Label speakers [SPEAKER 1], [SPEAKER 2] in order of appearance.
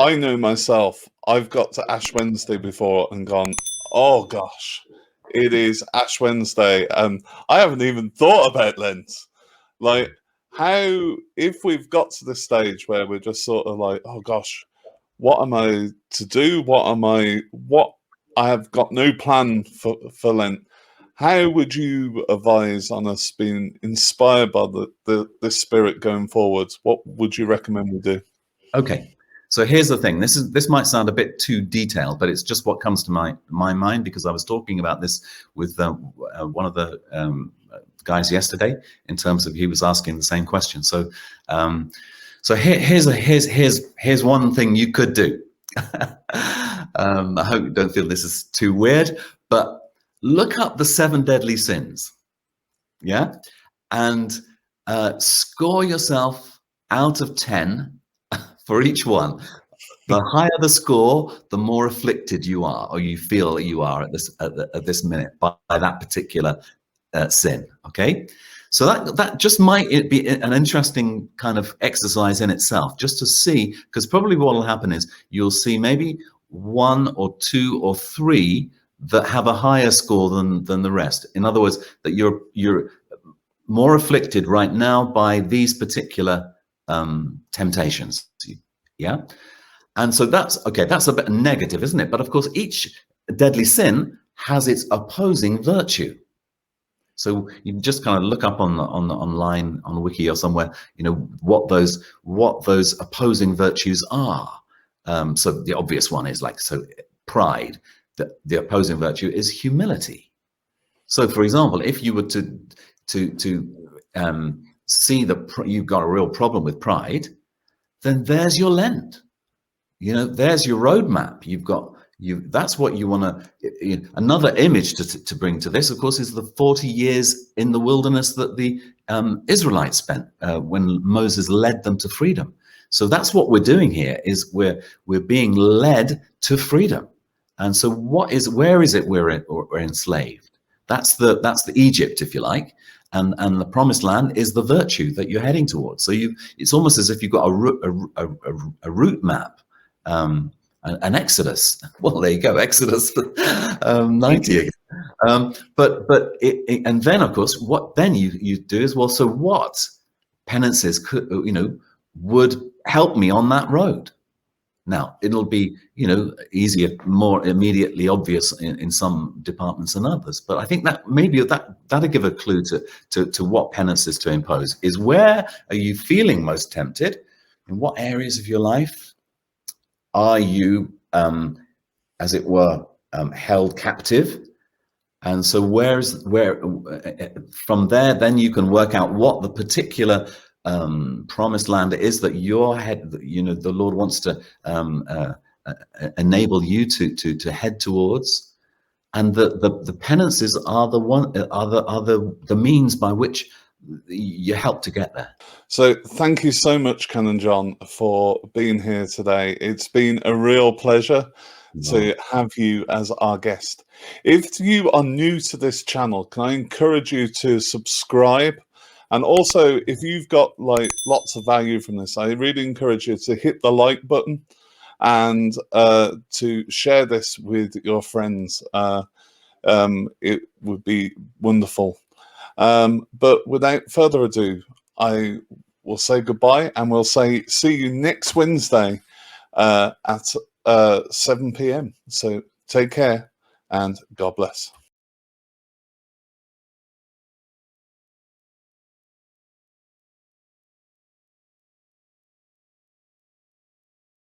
[SPEAKER 1] I know myself, I've got to Ash Wednesday before and gone, oh gosh, it is Ash Wednesday, and I haven't even thought about Lent. Like, how, if we've got to the stage where we're just sort of like, oh gosh, what am I to do? What I have got no plan for Lent. How would you advise on us being inspired by the spirit going forwards? What would you recommend we do?
[SPEAKER 2] Okay, so here's the thing. This might sound a bit too detailed, but it's just what comes to my mind, because I was talking about this with one of the guys yesterday, in terms of, he was asking the same question. So here's one thing you could do. I hope you don't feel this is too weird, but look up the 7 deadly sins, yeah, and score yourself out of 10 for each one. The higher the score, the more afflicted you are, or you feel that you are at this minute by that particular sin. Okay, so that just might be an interesting kind of exercise in itself, just to see, because probably what will happen is you'll see maybe 1 or 2 or 3 that have a higher score than the rest. In other words, that you're more afflicted right now by these particular temptations. Yeah, and so that's okay. That's a bit negative, isn't it? But of course, each deadly sin has its opposing virtue. So you can just kind of look up online, on Wiki or somewhere, you know, what those opposing virtues are. So the obvious one is pride. The opposing virtue is humility. So, for example, if you were to see that you've got a real problem with pride, then there's your Lent. You know, there's your roadmap. That's what you want to. Another image to bring to this, of course, is the 40 years in the wilderness that the Israelites spent when Moses led them to freedom. So that's what we're doing here. Is we're being led to freedom. And so where is it we're enslaved? That's the Egypt, if you like. And the promised land is the virtue that you're heading towards. So it's almost as if you've got a route map, an Exodus. Well, there you go, Exodus 90 again. And then, of course, what then you do is, well, so what penances would help me on that road? Now, it'll be, easier, more immediately obvious in some departments than others. But I think that maybe that'll give a clue to what penances to impose. Is where are you feeling most tempted? In what areas of your life are you, as it were, held captive? And so from there, then you can work out what the particular promised land is that the Lord wants to enable you to head towards, and the penances are the means by which you help to get there.
[SPEAKER 1] So thank you so much, Canon John, for being here today. It's been a real pleasure to have you as our guest. If you are new to this channel, can I encourage you to subscribe? And also, if you've got lots of value from this, I really encourage you to hit the like button and to share this with your friends. It would be wonderful. But without further ado, I will say goodbye, and we'll see you next Wednesday at 7 p.m. So take care and God bless.